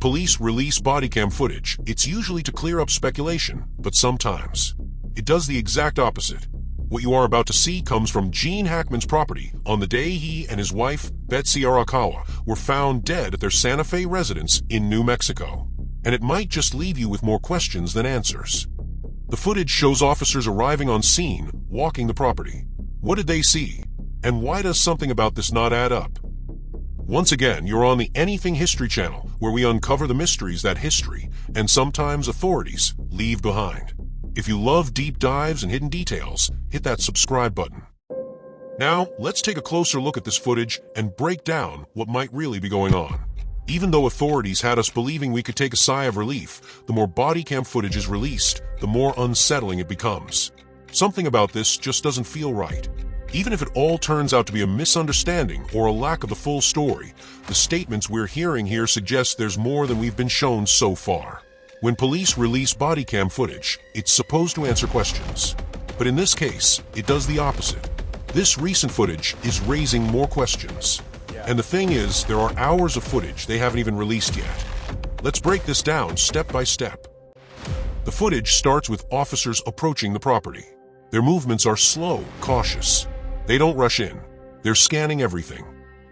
police release bodycam footage, it's usually to clear up speculation, but sometimes it does the exact opposite. What you are about to see comes from Gene Hackman's property on the day he and his wife, Betsy Arakawa, were found dead at their Santa Fe residence in New Mexico. And it might just leave you with more questions than answers. The footage shows officers arriving on scene, walking the property. What did they see? And why does something about this not add up? Once again, you're on the Anything History channel, where we uncover the mysteries that history, and sometimes authorities, leave behind. If you love deep dives and hidden details, hit that subscribe button. Now, let's take a closer look at this footage and break down what might really be going on. Even though authorities had us believing we could take a sigh of relief, the more bodycam footage is released, the more unsettling it becomes. Something about this just doesn't feel right. Even if it all turns out to be a misunderstanding or a lack of the full story, the statements we're hearing here suggest there's more than we've been shown so far. When police release bodycam footage, it's supposed to answer questions. But in this case, it does the opposite. This recent footage is raising more questions. And the thing is, there are hours of footage they haven't even released yet. Let's break this down step by step. The footage starts with officers approaching the property. Their movements are slow, cautious. They don't rush in. They're scanning everything.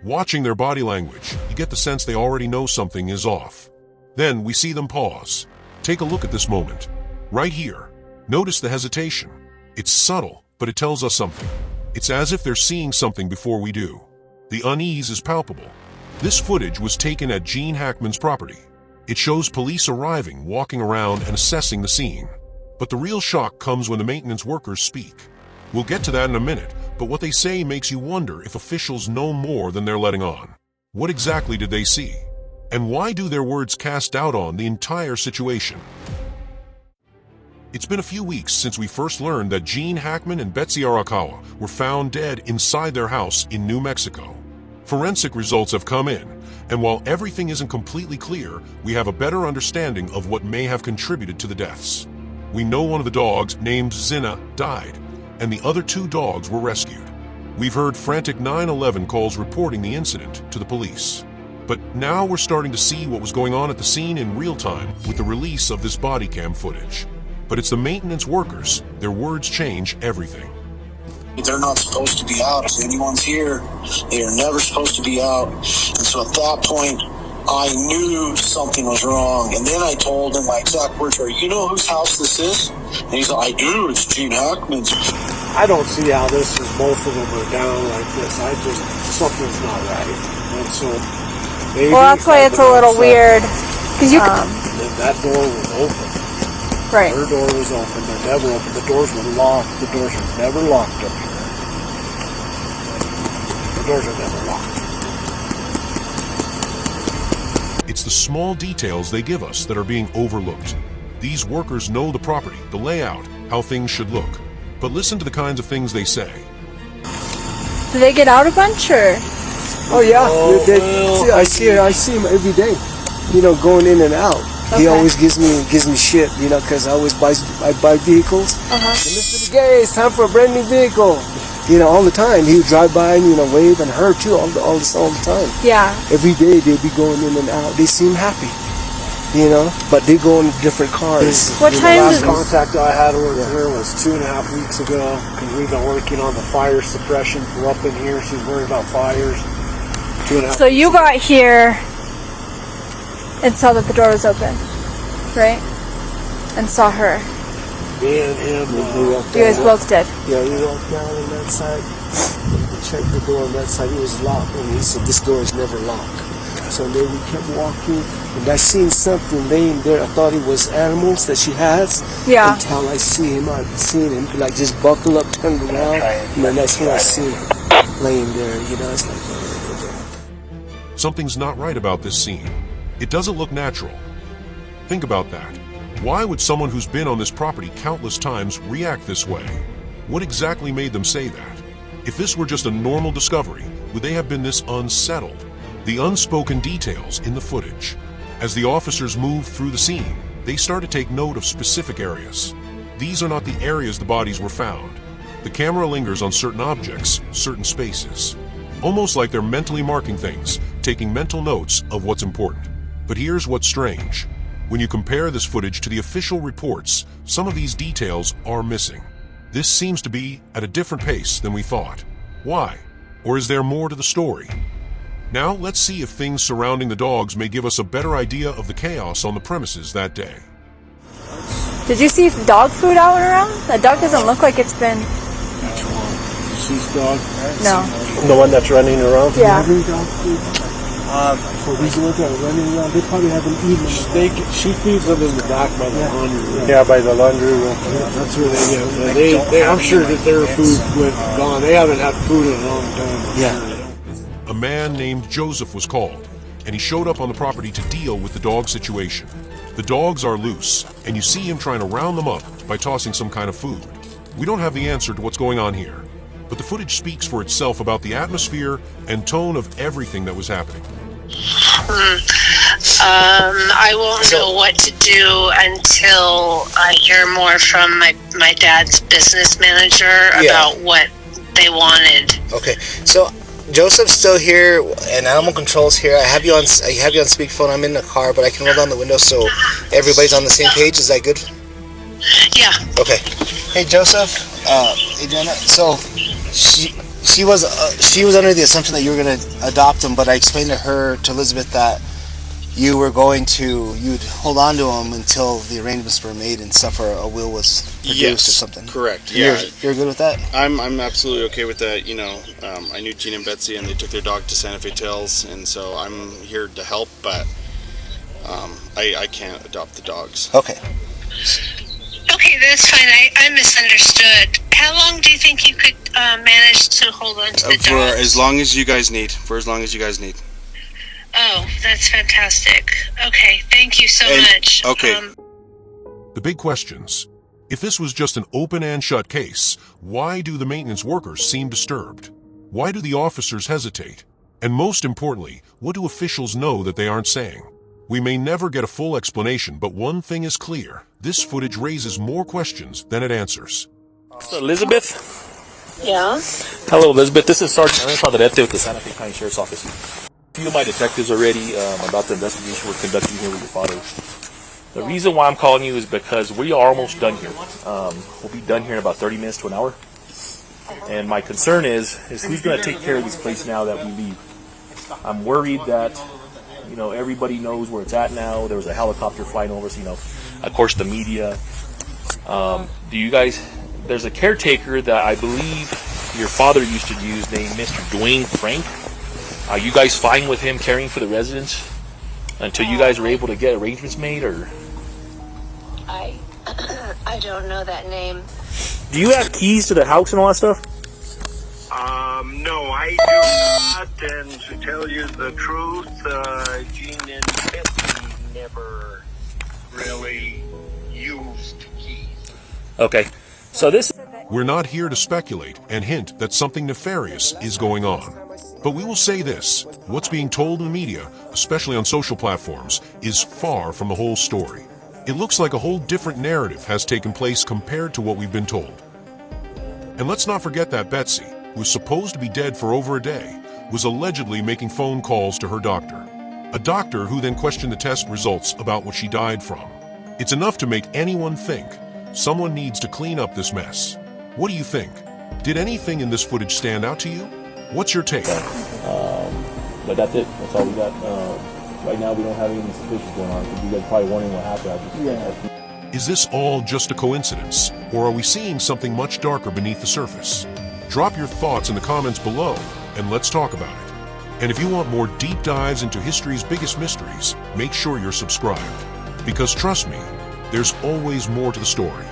Watching their body language, you get the sense they already know something is off. Then we see them pause. Take a look at this moment. Right here. Notice the hesitation. It's subtle, but it tells us something. It's as if they're seeing something before we do. The unease is palpable. This footage was taken at Gene Hackman's property. It shows police arriving, walking around, and assessing the scene. But the real shock comes when the maintenance workers speak. We'll get to that in a minute, but what they say makes you wonder if officials know more than they're letting on. What exactly did they see? And why do their words cast doubt on the entire situation? It's been a few weeks since we first learned that Gene Hackman and Betsy Arakawa were found dead inside their house in New Mexico. Forensic results have come in, and while everything isn't completely clear, we have a better understanding of what may have contributed to the deaths. We know one of the dogs, named Zinna, died, and the other two dogs were rescued. We've heard frantic 911 calls reporting the incident to the police. But now we're starting to see what was going on at the scene in real time with the release of this bodycam footage. But it's the maintenance workers. Their words change everything. They're not supposed to be out. If anyone's here, they are never supposed to be out. And so at that point, I knew something was wrong. And then I told him, my exact words were, "You know whose house this is?" And he's like, "I do. It's Gene Hackman's." I don't see how this is, both of them are down like this. Something's not right. And so maybe... Well, that's why it's a little weird. Because that door was open. Right. Her door was open. They're never open. The doors were locked. The doors were never locked up here. The doors are never locked. It's the small details they give us that are being overlooked. These workers know the property, the layout, how things should look. But listen to the kinds of things they say. Do they get out a bunch, or? Oh yeah, I see him every day. Going in and out. Okay. He always gives me shit, because I buy vehicles. And Mr. Gay, it's time for a brand new vehicle. All the time. He would drive by and, wave, and her too, all the time. Yeah. Every day they'd be going in and out. They seem happy, but they go in different cars. What time The last contact I had with her was 2.5 weeks ago, because we've been working on the fire suppression. We're up in here. She's worried about fires. 2.5. So you got here and saw that the door was open, right? And saw her. Me and him. You guys both did. Yeah, we walked down on that side. We checked the door on that side. It was locked, and he said this door is never locked. So then we kept walking, and I seen something laying there. I thought it was animals that she has. Yeah. Until I see him, I've seen him like just buckle up, turn around, and then that's when I see him laying there. It's like. Something's not right about this scene. It doesn't look natural. Think about that. Why would someone who's been on this property countless times react this way? What exactly made them say that? If this were just a normal discovery, would they have been this unsettled? The unspoken details in the footage. As the officers move through the scene, they start to take note of specific areas. These are not the areas the bodies were found. The camera lingers on certain objects, certain spaces. Almost like they're mentally marking things, taking mental notes of what's important. But here's what's strange. When you compare this footage to the official reports, some of these details are missing. This seems to be at a different pace than we thought. Why? Or is there more to the story? Now, let's see if things surrounding the dogs may give us a better idea of the chaos on the premises that day. Did you see dog food out and around? That dog doesn't look like it's been... Which one? Deceased dog? No. The one that's running around? Yeah. Having dog food? For these ones that are running around, they probably haven't eaten. She feeds them in the back by the laundry room. Yeah, by the laundry room. That's where they get. I'm sure that their food went gone. They haven't had food in a long time. Yeah. A man named Joseph was called, and he showed up on the property to deal with the dog situation. The dogs are loose, and you see him trying to round them up by tossing some kind of food. We don't have the answer to what's going on here, but the footage speaks for itself about the atmosphere and tone of everything that was happening. I won't know what to do until I hear more from my dad's business manager about what they wanted. Okay, so Joseph's still here and Animal Control's here. I have you on speakerphone. I'm in the car, but I can roll down the window so everybody's on the same page. Is that good? Yeah. Okay. Hey Joseph, Adriana. So she was under the assumption that you were going to adopt him, but I explained to Elizabeth that you'd hold on to him until the arrangements were made and stuff, or a will was produced or something. Correct. Yeah, you're good with that. I'm absolutely okay with that. You know, I knew Gene and Betsy, and they took their dog to Santa Fe Trails, and so I'm here to help, but I can't adopt the dogs. Okay. Okay, that's fine. I misunderstood. How long do you think you could manage to hold on to the For dog? as long as you guys need. For as long as you guys need. Oh, that's fantastic. Okay, thank you so much. Okay. The big questions. If this was just an open and shut case, why do the maintenance workers seem disturbed? Why do the officers hesitate? And most importantly, what do officials know that they aren't saying? We may never get a full explanation, but one thing is clear. This footage raises more questions than it answers. Elizabeth? Yeah? Hello, Elizabeth. This is Sergeant Ernesto Padrete with the Santa Fe County Sheriff's Office. A few of my detectives already about the investigation we're conducting here with your father. The reason why I'm calling you is because we are almost done here. We'll be done here in about 30 minutes to an hour. And my concern is who's going to take care of this place now that we leave. I'm worried that, everybody knows where it's at now. There was a helicopter flying over, so, of course, the media. There's a caretaker that I believe your father used to use named Mr. Dwayne Frank. Are you guys fine with him caring for the residents until you guys are able to get arrangements made, or? I don't know that name. Do you have keys to the house and all that stuff? No, I do not, and to tell you the truth, Gene and Betsy never really used keys. Okay, so this... We're not here to speculate and hint that something nefarious is going on. But we will say this, what's being told in the media, especially on social platforms, is far from the whole story. It looks like a whole different narrative has taken place compared to what we've been told. And let's not forget that Betsy, who was supposed to be dead for over a day, was allegedly making phone calls to her doctor. A doctor who then questioned the test results about what she died from. It's enough to make anyone think someone needs to clean up this mess. What do you think? Did anything in this footage stand out to you? What's your take? But that's it. That's all we got. Right now, we don't have any suspicions going on. You guys are probably wondering what happened. Is this all just a coincidence, or are we seeing something much darker beneath the surface? Drop your thoughts in the comments below, and let's talk about it. And if you want more deep dives into history's biggest mysteries, make sure you're subscribed. Because trust me, there's always more to the story.